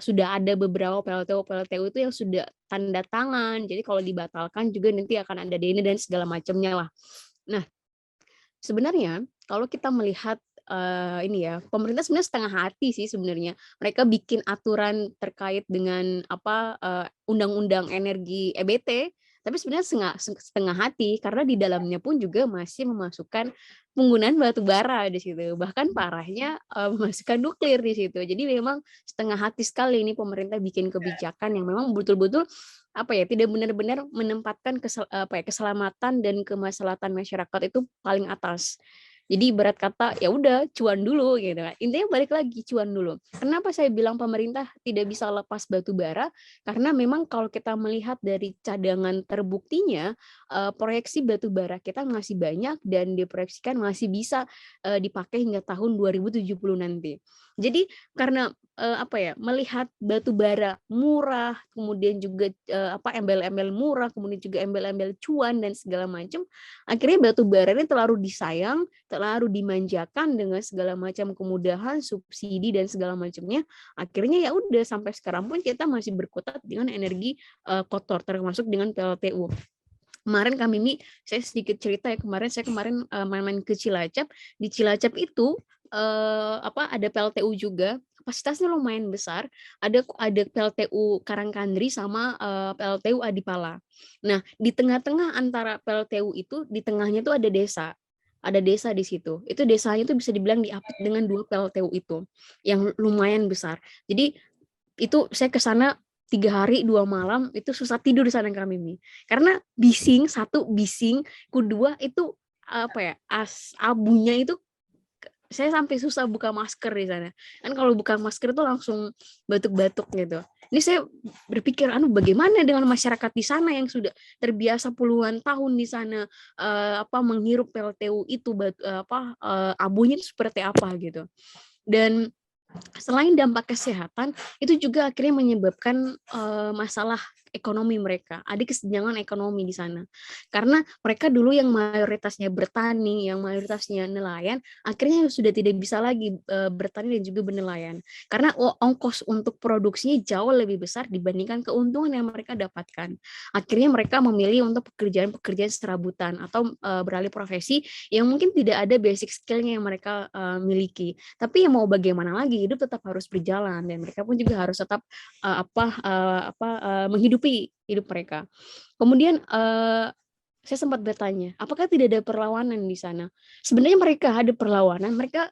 sudah ada beberapa PLTU itu yang sudah tanda tangan. Jadi kalau dibatalkan juga nanti akan ada denda dan segala macamnya lah. Nah, sebenarnya kalau kita melihat pemerintah sebenarnya setengah hati sih sebenarnya. Mereka bikin aturan terkait dengan undang-undang energi EBT, tapi sebenarnya setengah hati karena di dalamnya pun juga masih memasukkan penggunaan batu bara di situ. Bahkan parahnya memasukkan nuklir di situ. Jadi memang setengah hati sekali ini pemerintah bikin kebijakan yang memang betul-betul tidak benar-benar menempatkan keselamatan dan kemaslahatan masyarakat itu paling atas. Jadi ibarat kata ya udah cuan dulu gitu kan. Intinya balik lagi cuan dulu. Kenapa saya bilang pemerintah tidak bisa lepas batu bara? Karena memang kalau kita melihat dari cadangan terbuktinya proyeksi batu bara kita masih banyak dan diproyeksikan masih bisa dipakai hingga tahun 2070 nanti. Jadi karena melihat batu bara murah, kemudian juga embel-embel murah, kemudian juga embel-embel cuan dan segala macam, akhirnya batu bara ini terlalu disayang, terlalu dimanjakan dengan segala macam kemudahan, subsidi dan segala macamnya. Akhirnya ya udah sampai sekarang pun kita masih berkutat dengan energi kotor termasuk dengan PLTU. Kemarin saya sedikit cerita ya, saya kemarin main-main ke Cilacap. Di Cilacap itu ada PLTU juga, kapasitasnya lumayan besar. Ada PLTU Karangkandri sama PLTU Adipala. Nah, di tengah-tengah antara PLTU itu, di tengahnya tuh ada desa. Ada desa di situ. Itu desanya tuh bisa dibilang diapit dengan 2 PLTU itu yang lumayan besar. Jadi itu saya ke sana 3 hari 2 malam itu susah tidur di sana Kak Mimi. Karena bising, satu bising, kedua itu apa ya, abunya itu saya sampai susah buka masker di sana. Kan kalau buka masker itu langsung batuk-batuk gitu. Ini saya berpikir, bagaimana dengan masyarakat di sana yang sudah terbiasa puluhan tahun di sana menghirup PLTU itu abunya itu seperti apa gitu. Dan selain dampak kesehatan, itu juga akhirnya menyebabkan masalah ekonomi mereka, ada kesenjangan ekonomi di sana. Karena mereka dulu yang mayoritasnya bertani, yang mayoritasnya nelayan, akhirnya sudah tidak bisa lagi bertani dan juga bernelayan. Karena ongkos untuk produksinya jauh lebih besar dibandingkan keuntungan yang mereka dapatkan. Akhirnya mereka memilih untuk pekerjaan-pekerjaan serabutan atau beralih profesi yang mungkin tidak ada basic skill-nya yang mereka miliki. Tapi ya mau bagaimana lagi, hidup tetap harus berjalan dan mereka pun juga harus tetap menghidupi hidup mereka. Kemudian saya sempat bertanya, apakah tidak ada perlawanan di sana? Sebenarnya mereka ada perlawanan, mereka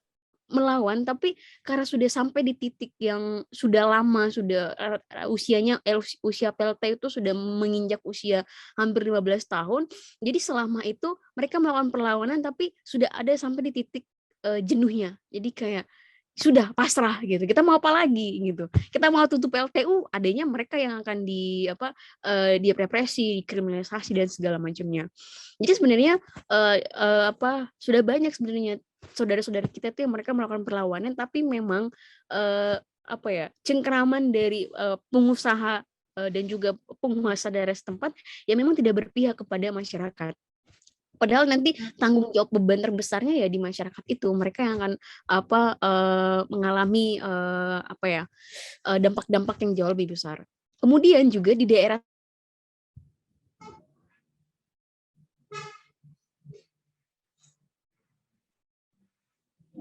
melawan, tapi karena sudah sampai di titik yang sudah lama, sudah usia PLT itu sudah menginjak usia hampir 15 tahun, jadi selama itu mereka melakukan perlawanan, tapi sudah ada sampai di titik jenuhnya. Jadi kayak sudah pasrah gitu. Kita mau apa lagi gitu. Kita mau tutup PLTU, adanya mereka yang akan direpresi, dikriminalisasi dan segala macamnya. Jadi sebenarnya sudah banyak sebenarnya saudara-saudara kita tuh yang mereka melakukan perlawanan, tapi memang cengkeraman dari pengusaha dan juga penguasa daerah setempat yang memang tidak berpihak kepada masyarakat. Padahal nanti tanggung jawab beban terbesarnya ya di masyarakat itu, mereka yang akan mengalami dampak-dampak yang jauh lebih besar. Kemudian juga di daerah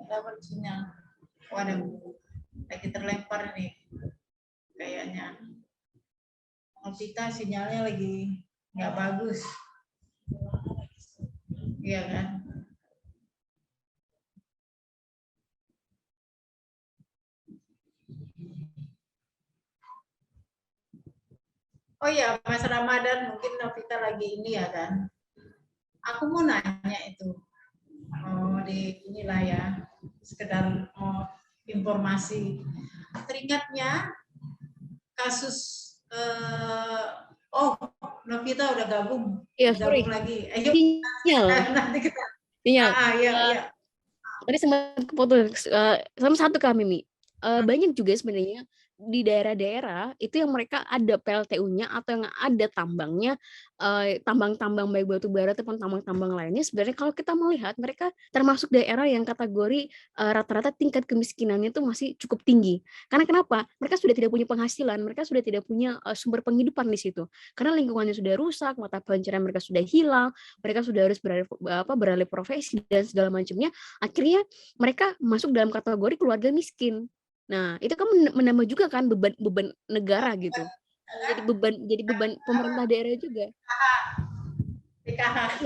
dapat sinyal. Waduh, lagi terlempar nih kayaknya. Kita sinyalnya lagi nggak bagus. Iya kan? Oh ya, Mas Ramadan, mungkin Novita lagi ini ya kan? Aku mau nanya itu. Inilah ya, sekedar informasi. Teringatnya kasus Novita udah gabung. Iya, gabung lagi. Ayo nanti kita. Iya. Iya. Tadi sempat keputus sama satu Kak Mimi. Banyak juga sebenarnya di daerah-daerah itu yang mereka ada PLTU-nya atau yang ada tambangnya, tambang-tambang baik batu bara ataupun tambang-tambang lainnya. Sebenarnya kalau kita melihat mereka termasuk daerah yang kategori rata-rata tingkat kemiskinannya itu masih cukup tinggi. Karena kenapa? Mereka sudah tidak punya penghasilan, mereka sudah tidak punya sumber penghidupan di situ. Karena lingkungannya sudah rusak, mata pencaharian mereka sudah hilang, mereka sudah harus beralih profesi dan segala macamnya. Akhirnya mereka masuk dalam kategori keluarga miskin. Nah, itu kan menambah juga kan beban negara gitu. Jadi beban pemerintah daerah juga. PKH.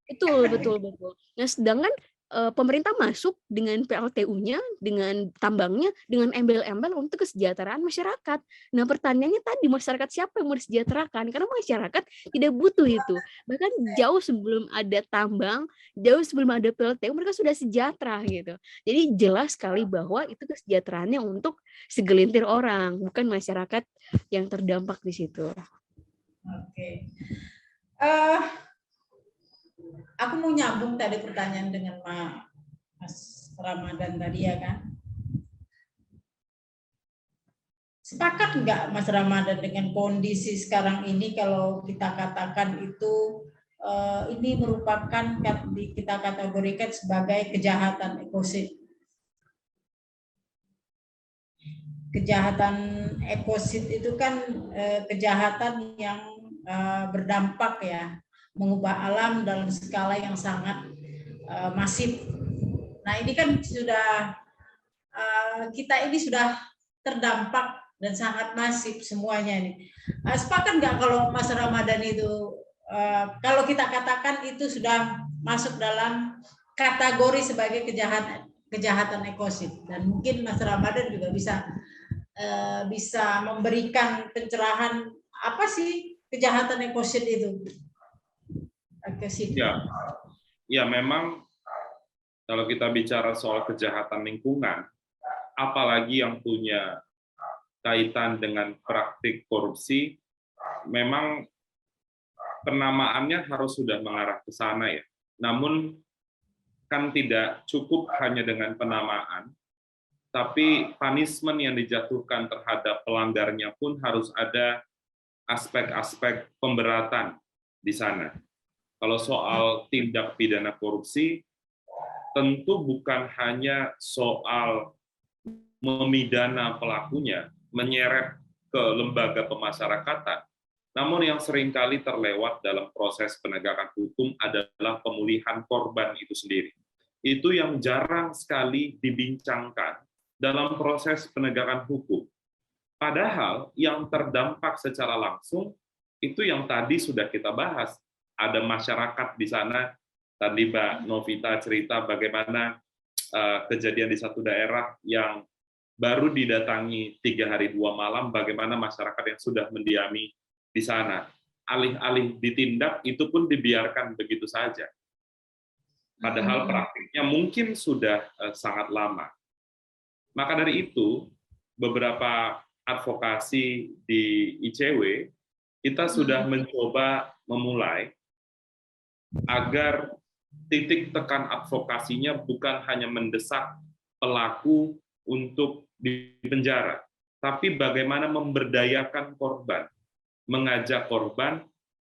Betul. Nah, sedangkan pemerintah masuk dengan PLTU-nya, dengan tambangnya, dengan embel-embel untuk kesejahteraan masyarakat. Nah, pertanyaannya tadi, masyarakat siapa yang mau disejahterakan? Karena masyarakat tidak butuh itu. Bahkan jauh sebelum ada tambang, jauh sebelum ada PLTU, mereka sudah sejahtera gitu. Jadi jelas sekali bahwa itu kesejahteraannya untuk segelintir orang, bukan masyarakat yang terdampak di situ. Oke. Aku mau nyambung tadi pertanyaan dengan Mas Ramadan tadi ya kan. Sepakat nggak Mas Ramadan dengan kondisi sekarang ini kalau kita katakan itu ini merupakan kita kategorikan sebagai kejahatan ekosid. Kejahatan ekosid itu kan kejahatan yang berdampak ya, mengubah alam dalam skala yang sangat masif. Nah ini kan sudah kita ini sudah terdampak dan sangat masif semuanya ini. Sepakat nggak kalau Mas Ramadan itu kalau kita katakan itu sudah masuk dalam kategori sebagai kejahatan ekosid, dan mungkin Mas Ramadan juga bisa bisa memberikan pencerahan apa sih kejahatan ekosid itu? Ya, memang kalau kita bicara soal kejahatan lingkungan, apalagi yang punya kaitan dengan praktik korupsi, memang penamaannya harus sudah mengarah ke sana ya. Namun kan tidak cukup hanya dengan penamaan, tapi punishment yang dijatuhkan terhadap pelanggarnya pun harus ada aspek-aspek pemberatan di sana. Kalau soal tindak pidana korupsi, tentu bukan hanya soal memidana pelakunya, menyeret ke lembaga pemasyarakatan, namun yang seringkali terlewat dalam proses penegakan hukum adalah pemulihan korban itu sendiri. Itu yang jarang sekali dibincangkan dalam proses penegakan hukum. Padahal yang terdampak secara langsung itu yang tadi sudah kita bahas. Ada masyarakat di sana, tadi Mbak Novita cerita bagaimana kejadian di satu daerah yang baru didatangi 3 hari 2 malam, bagaimana masyarakat yang sudah mendiami di sana. Alih-alih ditindak, itu pun dibiarkan begitu saja. Padahal praktiknya mungkin sudah sangat lama. Maka dari itu, beberapa advokasi di ICW, kita sudah mencoba memulai agar titik tekan advokasinya bukan hanya mendesak pelaku untuk dipenjara, tapi bagaimana memberdayakan korban, mengajak korban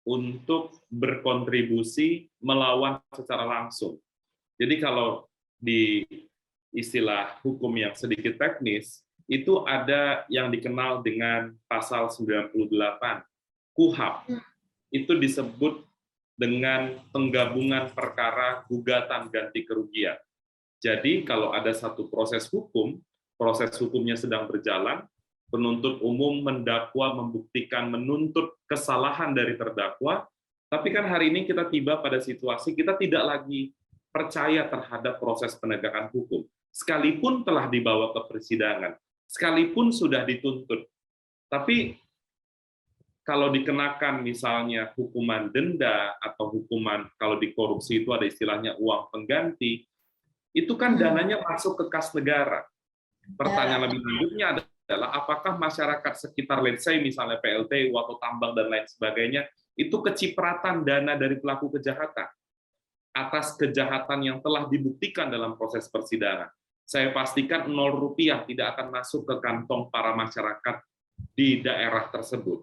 untuk berkontribusi melawan secara langsung. Jadi kalau di istilah hukum yang sedikit teknis, itu ada yang dikenal dengan pasal 98 KUHP. Itu disebut dengan penggabungan perkara gugatan ganti kerugian. Jadi kalau ada satu proses hukumnya sedang berjalan, penuntut umum mendakwa, membuktikan, menuntut kesalahan dari terdakwa, tapi kan hari ini kita tiba pada situasi kita tidak lagi percaya terhadap proses penegakan hukum. Sekalipun telah dibawa ke persidangan, sekalipun sudah dituntut, tapi kalau dikenakan misalnya hukuman denda atau hukuman, kalau di korupsi itu ada istilahnya uang pengganti, itu kan dananya masuk ke kas negara. Pertanyaan lebih lanjutnya adalah apakah masyarakat sekitar, let's say misalnya PLTU atau tambang dan lain sebagainya, itu kecipratan dana dari pelaku kejahatan atas kejahatan yang telah dibuktikan dalam proses persidangan. Saya pastikan 0 rupiah tidak akan masuk ke kantong para masyarakat di daerah tersebut.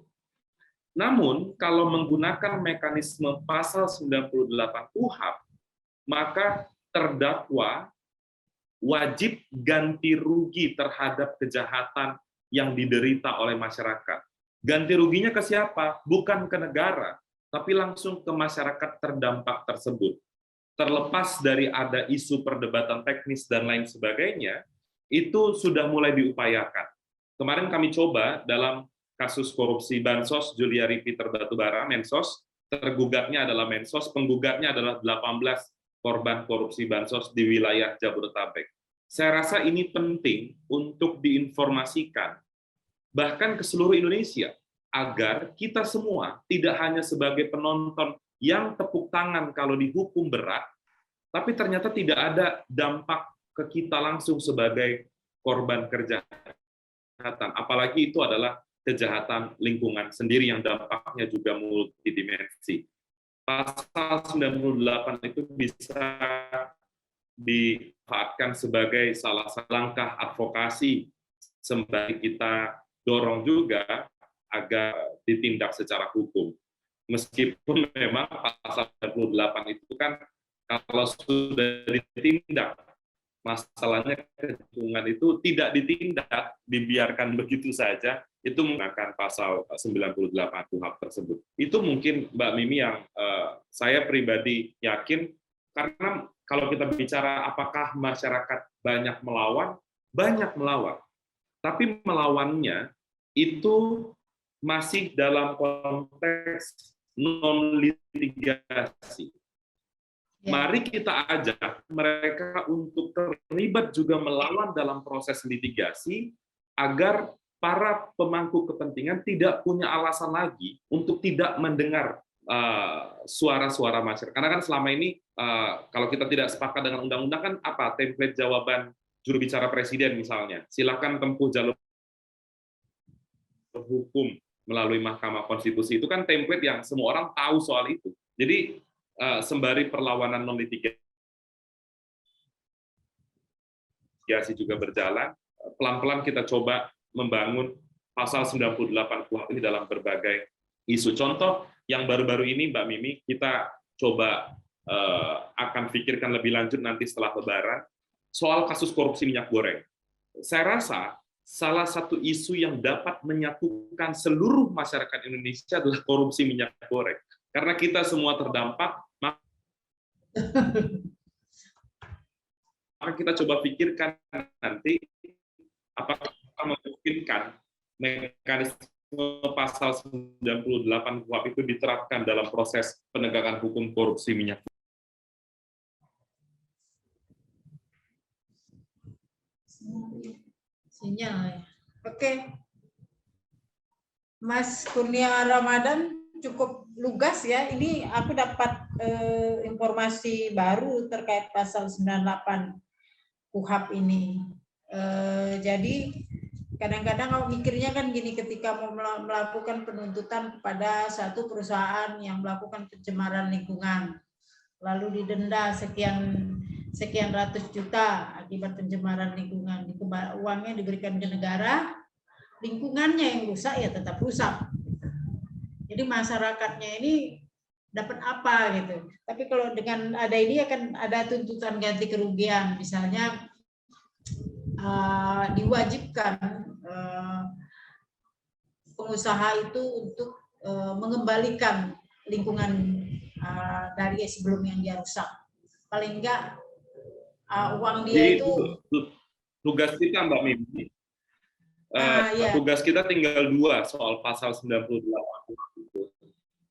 Namun, kalau menggunakan mekanisme pasal 98 KUHP, maka terdakwa wajib ganti rugi terhadap kejahatan yang diderita oleh masyarakat. Ganti ruginya ke siapa? Bukan ke negara, tapi langsung ke masyarakat terdampak tersebut. Terlepas dari ada isu perdebatan teknis dan lain sebagainya, itu sudah mulai diupayakan. Kemarin kami coba dalam kasus korupsi Bansos, Juliari Peter Batubara, Mensos, tergugatnya adalah Mensos, penggugatnya adalah 18 korban korupsi Bansos di wilayah Jabodetabek. Saya rasa ini penting untuk diinformasikan, bahkan ke seluruh Indonesia, agar kita semua tidak hanya sebagai penonton yang tepuk tangan kalau dihukum berat, tapi ternyata tidak ada dampak ke kita langsung sebagai korban kejahatan. Apalagi itu adalah kejahatan lingkungan sendiri yang dampaknya juga multidimensi. Pasal 98 itu bisa dimanfaatkan sebagai salah satu langkah advokasi sembari kita dorong juga agar ditindak secara hukum. Meskipun memang pasal 98 itu kan kalau sudah ditindak, masalahnya keuntungan itu tidak ditindak, dibiarkan begitu saja, itu menggunakan pasal 98 KUHP tersebut. Itu mungkin Mbak Mimi yang saya pribadi yakin, karena kalau kita bicara apakah masyarakat banyak melawan, tapi melawannya itu masih dalam konteks non-litigasi. Mari kita ajak mereka untuk terlibat juga melawan dalam proses litigasi, agar para pemangku kepentingan tidak punya alasan lagi untuk tidak mendengar suara-suara masyarakat. Karena kan selama ini kalau kita tidak sepakat dengan undang-undang kan apa template jawaban juru bicara presiden misalnya, silakan tempuh jalur hukum melalui Mahkamah Konstitusi, itu kan template yang semua orang tahu soal itu. Jadi sembari perlawanan non litigasi juga berjalan, pelan-pelan kita coba membangun pasal 98 KUHP ini dalam berbagai isu. Contoh yang baru-baru ini, Mbak Mimi, kita coba akan pikirkan lebih lanjut nanti setelah Lebaran, soal kasus korupsi minyak goreng. Saya rasa salah satu isu yang dapat menyatukan seluruh masyarakat Indonesia adalah korupsi minyak goreng. Karena kita semua terdampak, maka kita coba pikirkan nanti apakah memungkinkan mekanisme pasal 98 KUHP itu diterapkan dalam proses penegakan hukum korupsi minyak. Sinyal ya. Oke. Mas Kurnia Ramadan cukup lugas ya. Ini aku dapat informasi baru terkait pasal 98 KUHP ini. Jadi kadang-kadang kalau mikirnya kan gini, ketika mau melakukan penuntutan kepada satu perusahaan yang melakukan pencemaran lingkungan, lalu didenda sekian ratus juta akibat pencemaran lingkungan, uangnya diberikan ke negara, lingkungannya yang rusak ya tetap rusak. Jadi masyarakatnya ini dapat apa gitu. Tapi kalau dengan ada ini akan ada tuntutan ganti kerugian, misalnya diwajibkan pengusaha itu untuk mengembalikan lingkungan dari sebelum yang dia rusak. Paling enggak uang dia itu tugas kita, Mbak Mimi. Ya. Tugas kita tinggal dua soal pasal 98.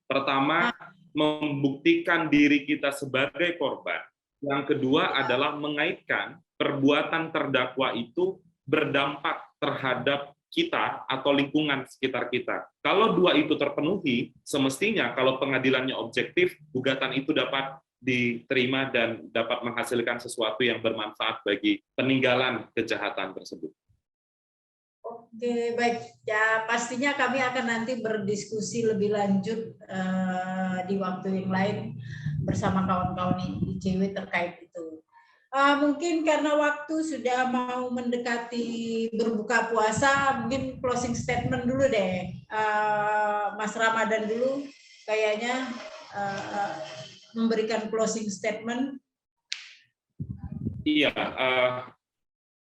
Pertama, membuktikan diri kita sebagai korban. Yang kedua adalah mengaitkan perbuatan terdakwa itu berdampak terhadap kita atau lingkungan sekitar kita. Kalau dua itu terpenuhi, semestinya kalau pengadilannya objektif, gugatan itu dapat diterima dan dapat menghasilkan sesuatu yang bermanfaat bagi peninggalan kejahatan tersebut. Oke, baik. Ya, pastinya kami akan nanti berdiskusi lebih lanjut di waktu yang lain bersama kawan-kawan ICW terkait itu. Mungkin karena waktu sudah mau mendekati berbuka puasa, mungkin closing statement dulu deh. Mas Ramadan dulu kayaknya memberikan closing statement. Iya,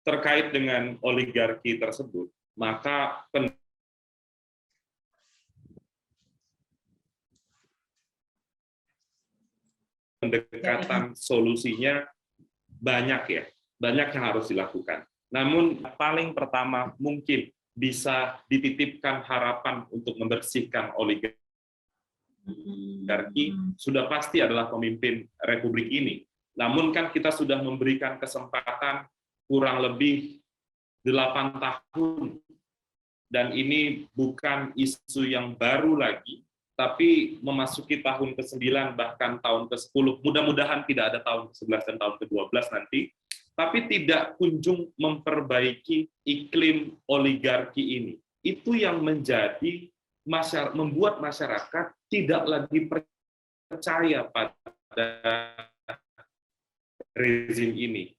terkait dengan oligarki tersebut, maka pendekatan solusinya banyak ya, banyak yang harus dilakukan. Namun paling pertama mungkin bisa dititipkan harapan untuk membersihkan oligarki sudah pasti adalah pemimpin republik ini. Namun kan kita sudah memberikan kesempatan kurang lebih 8 tahun, dan ini bukan isu yang baru lagi, tapi memasuki tahun ke-9 bahkan tahun ke-10, mudah-mudahan tidak ada tahun ke-11 dan tahun ke-12 nanti, tapi tidak kunjung memperbaiki iklim oligarki ini. Itu yang membuat masyarakat tidak lagi percaya pada rezim ini.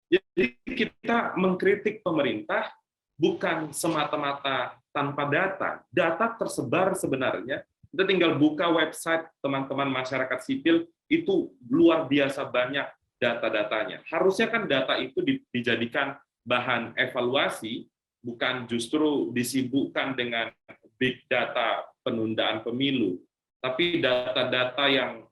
Jadi kita mengkritik pemerintah bukan semata-mata tanpa data. Data tersebar sebenarnya. Kita tinggal buka website teman-teman masyarakat sipil, itu luar biasa banyak data-datanya. Harusnya kan data itu dijadikan bahan evaluasi, bukan justru disibukkan dengan big data penundaan pemilu. Tapi data-data yang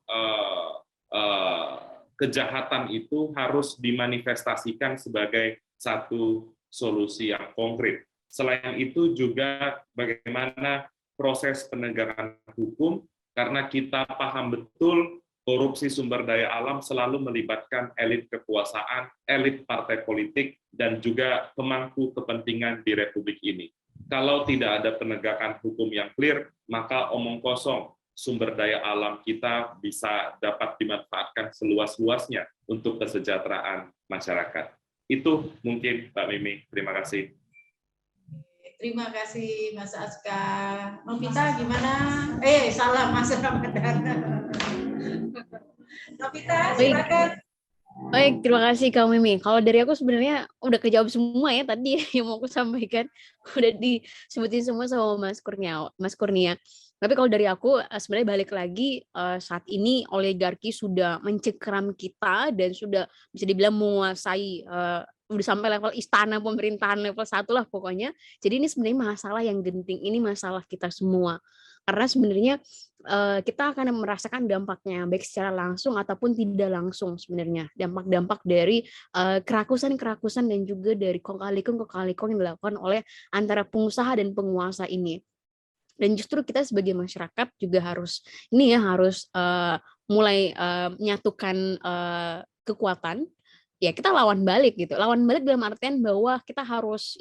kejahatan itu harus dimanifestasikan sebagai satu solusi yang konkret. Selain itu juga bagaimana proses penegakan hukum, karena kita paham betul korupsi sumber daya alam selalu melibatkan elit kekuasaan, elit partai politik, dan juga pemangku kepentingan di Republik ini. Kalau tidak ada penegakan hukum yang clear, maka omong kosong sumber daya alam kita bisa dapat dimanfaatkan seluas-luasnya untuk kesejahteraan masyarakat. Itu mungkin Mbak Mimi. Terima kasih. Terima kasih Mas Aska. Novita gimana? Salam Mas Ramadan. Novita, silakan. Baik, terima kasih Kak Mimi. Kalau dari aku sebenarnya udah kejawab semua ya tadi yang mau aku sampaikan. Udah disebutin semua sama Mas Kurnia. Tapi kalau dari aku sebenarnya balik lagi saat ini oligarki sudah mencengkeram kita dan sudah bisa dibilang menguasai udah sampai level istana pemerintahan level 1 lah pokoknya. Jadi ini sebenarnya masalah yang genting, ini masalah kita semua. Karena sebenarnya kita akan merasakan dampaknya baik secara langsung ataupun tidak langsung sebenarnya, dampak-dampak dari kerakusan dan juga dari kong kali kong yang dilakukan oleh antara pengusaha dan penguasa ini. Dan justru kita sebagai masyarakat juga harus mulai menyatukan kekuatan. Ya kita lawan balik gitu. Lawan balik dalam artian bahwa kita harus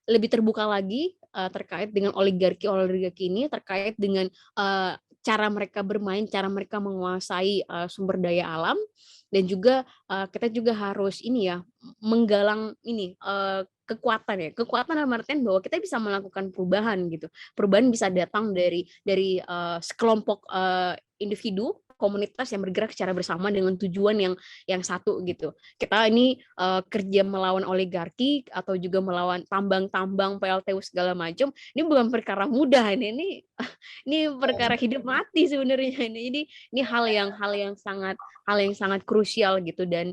lebih terbuka lagi terkait dengan oligarki ini, terkait dengan cara mereka bermain, cara mereka menguasai sumber daya alam, dan juga kita juga harus menggalang kekuatan dalam artian bahwa kita bisa melakukan perubahan gitu. Perubahan bisa datang dari sekelompok individu, komunitas yang bergerak secara bersama dengan tujuan yang satu gitu. Kita ini kerja melawan oligarki atau juga melawan tambang-tambang, PLTU segala macam. Ini bukan perkara mudah ini perkara hidup mati sebenarnya ini hal yang sangat krusial gitu, dan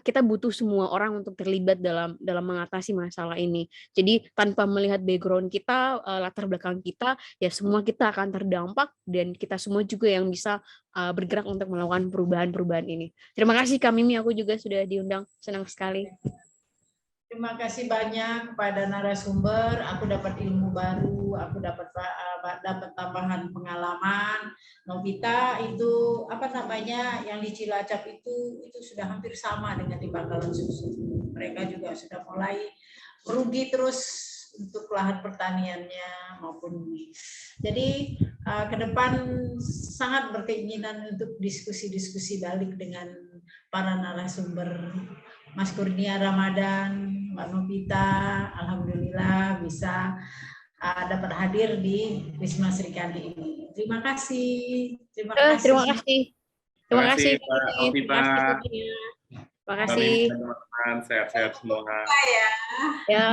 kita butuh semua orang untuk terlibat dalam mengatasi masalah ini. Jadi tanpa melihat background kita, latar belakang kita, ya semua kita akan terdampak dan kita semua juga yang bisa bergerak untuk melakukan perubahan-perubahan ini. Terima kasih Kak Mimi, aku juga sudah diundang, senang sekali. Terima kasih banyak kepada narasumber. Aku dapat ilmu baru, aku dapat tambahan pengalaman. Novita itu yang di Cilacap itu sudah hampir sama dengan di Bangkalan Susu. Mereka juga sudah mulai merugi terus untuk lahan pertaniannya maupun ini. Jadi ke depan sangat berkeinginan untuk diskusi-diskusi balik dengan para narasumber. Mas Kurnia Ramadan, Mbak Novita, alhamdulillah bisa dapat hadir di Wisma Srikandi ini. Terima kasih. Terima kasih. Terima kasih Mbak Novita. Terima kasih. Teman-teman, sehat-sehat semua. Ya.